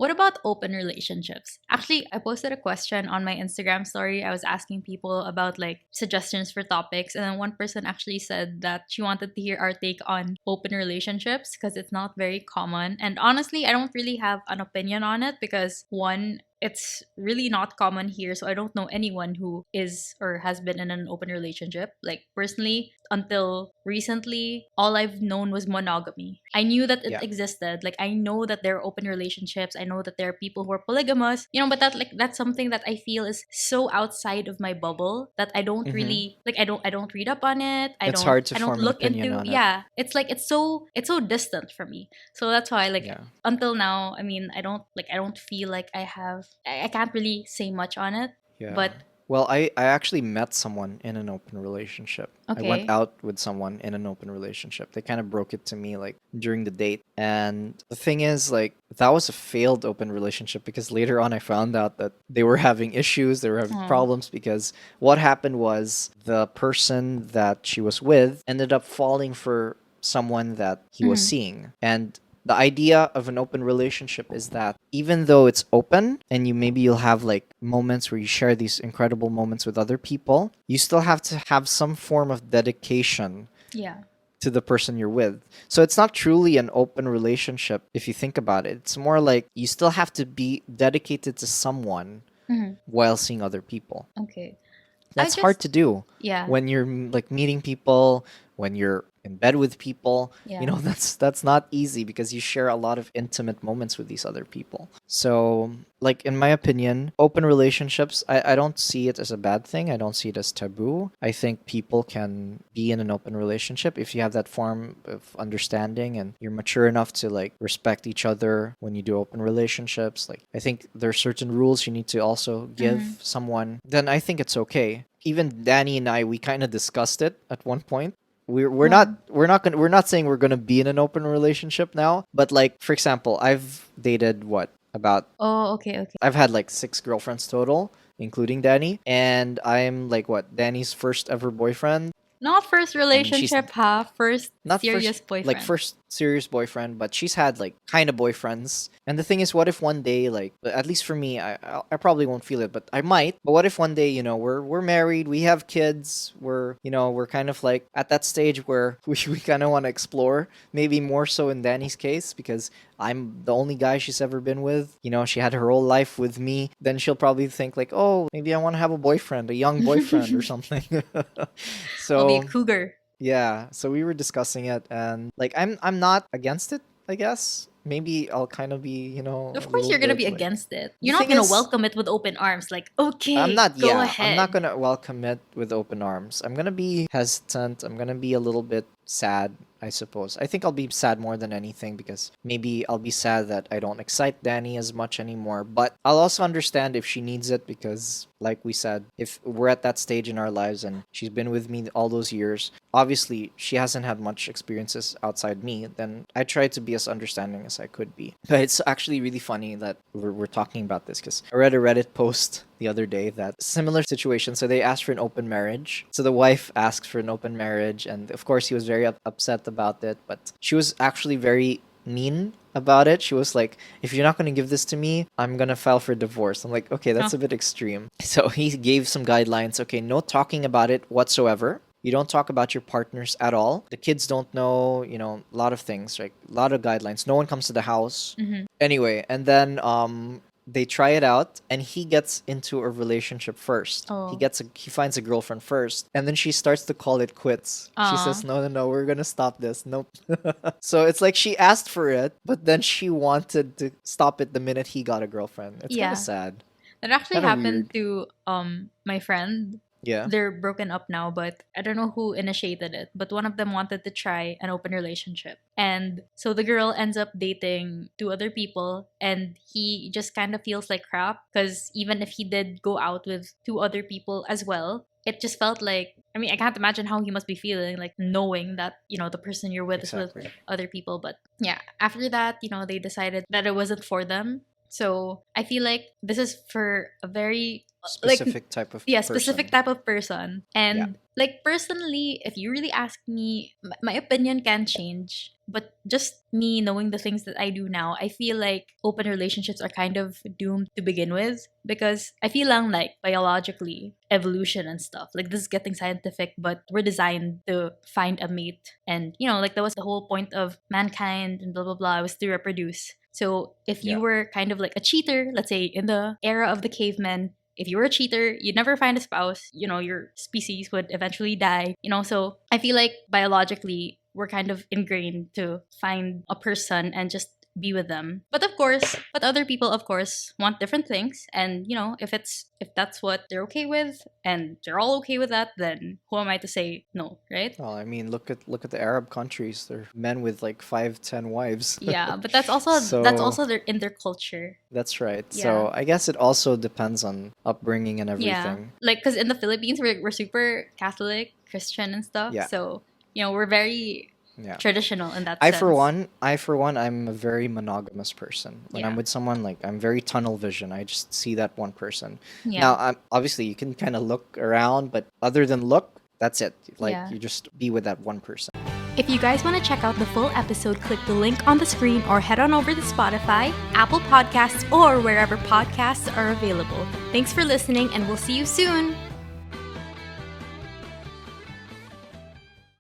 What about open relationships? Actually, I posted a question on my Instagram story. I was asking people about like suggestions for topics, and then one person actually said that she wanted to hear our take on open relationships because it's not very common. And honestly, I don't really have an opinion on it because one, it's really not common here, so I don't know anyone who is or has been in an open relationship. Like personally, until recently, all I've known was monogamy. I knew that it Yeah. existed. Like I know that there are open relationships. I know that there are people who are polygamous. But that's something that I feel is so outside of my bubble that I don't Mm-hmm. really like I don't read up on it. I It's don't hard to I don't form an look opinion into. on it. Yeah. It's so distant for me. So that's why like Yeah. until now, I mean, I don't feel like I can't really say much on it. Yeah. But Well, I actually met someone in an open relationship. I went okay. out with someone in an open relationship. They kind of broke it to me like during the date. And the thing is, like, that was a failed open relationship because later on I found out that they were having issues, they were having Oh. problems because what happened was the person that she was with ended up falling for someone that he was Mhm. seeing. And the idea of an open relationship is that even though it's open and you'll have like moments where you share these incredible moments with other people, you still have to have some form of dedication Yeah. to the person you're with. So it's not truly an open relationship if you think about it. It's more like you still have to be dedicated to someone Mhm. while seeing other people. Okay. I That's hard just to do yeah. when you're like meeting people, when you're in bed with people. Yeah. That's not easy because you share a lot of intimate moments with these other people. So, like in my opinion, open relationships, I don't see it as a bad thing. I don't see it as taboo. I think people can be in an open relationship if you have that form of understanding and you're mature enough to like respect each other when you do open relationships. Like I think there are certain rules you need to also Mhm. give someone. Then I think it's okay. Even Danny and I, we kind of discussed it at one point. Oh. We're not saying we're gonna be in an open relationship now, but like for example, I've dated what about Oh, okay, okay. I've had like 6 girlfriends total, including Danny, and I'm like what Danny's first ever boyfriend. Not first I mean, she's relationship, huh? First not first serious like boyfriend. first serious boyfriend, but she's had like kind of boyfriends. And the thing is, what if one day, like at least for me, I probably won't feel it, but I might. But what if one day, we're married, we have kids, we're kind of like at that stage where we kind of want to explore, maybe more so in Danny's case because I'm the only guy she's ever been with. She had her whole life with me. Then she'll probably think like, oh, maybe I want to have a boyfriend, a young boyfriend or something. I'll be a So cougar. yeah, so we were discussing it and like I'm not against it, I guess. Maybe I'll kind of be, a Of course, little you're gonna bit be like against it. the You're not thing gonna is welcome it with open arms. Like, I'm okay, not go yeah, I'm not ahead. going to welcome it with open arms. I'm going to be hesitant. I'm going to be a little bit sad, I suppose. I think I'll be sad more than anything because maybe I'll be sad that I don't excite Danny as much anymore, but I'll also understand if she needs it because like we said, if we're at that stage in our lives and she's been with me all those years, obviously she hasn't had much experiences outside me, then I try to be as understanding as I could be. But it's actually really funny that we're talking about this because I read a Reddit post the other day that similar situation. So they asked for an open marriage. So the wife asked for an open marriage, and of course he was very upset about it. But she was actually very mean about it. She was like, if you're not going to give this to me, I'm going to file for divorce. I'm like, okay, Huh. that's a bit extreme. So he gave some guidelines. Okay, no talking about it whatsoever. You don't talk about your partners at all. The kids don't know, a lot of things, like a lot of guidelines. No one comes to the house. Mm-hmm. Anyway, and then they try it out and he gets into a relationship first. Oh. He finds a girlfriend first and then she starts to call it quits. She says, Aw. "No, no, no, we're going to stop this." Nope. So it's like she asked for it, but then she wanted to stop it the minute he got a girlfriend. It's kind of Yeah. sad. That actually Kind of happened weird. to my friend. Yeah. They're broken up now, but I don't know who initiated it. But one of them wanted to try an open relationship. And so the girl ends up dating two other people, and he just kind of feels like crap because even if he did go out with two other people as well, it just felt like, I mean, I can't imagine how he must be feeling, like knowing that, the person you're with is with Exactly. other people. But yeah, after that, they decided that it wasn't for them. So I feel like this is for a very like Specific type of yeah, person. specific type of person. Yeah. And like personally, if you really ask me, my opinion can change. But just me knowing the things that I do now, I feel like open relationships are kind of doomed to begin with, because I feel like biologically, evolution and stuff, like this is getting scientific, but we're designed to find a mate. And like that was the whole point of mankind and blah blah blah, was to reproduce. So if you Yeah. were kind of like a cheater, let's say in the era of the cavemen, if you were a cheater, you'd never find a spouse. Your species would eventually die. So I feel like biologically, we're kind of ingrained to find a person and just be with them. But other people, of course, want different things. And if that's what they're okay with, and they're all okay with that, then who am I to say no, right? Well, I mean, look at the Arab countries. They're men with like 5, 10 wives. Yeah, but that's also So in their culture. that's right. Yeah. So I guess it also depends on upbringing and Yeah, everything. like because in the Philippines, we're super Catholic, Christian, and stuff. Yeah. So we're very Yeah. traditional in that I sense. for one, I'm a very monogamous person. When I'm Yeah. with someone, like I'm very tunnel vision. I just see that one person. Yeah. Now, obviously you can kind of look around, but other than look, that's it. Like Yeah. you just be with that one person. If you guys want to check out the full episode, click the link on the screen or head on over to Spotify, Apple Podcasts, or wherever podcasts are available. Thanks for listening, and we'll see you soon.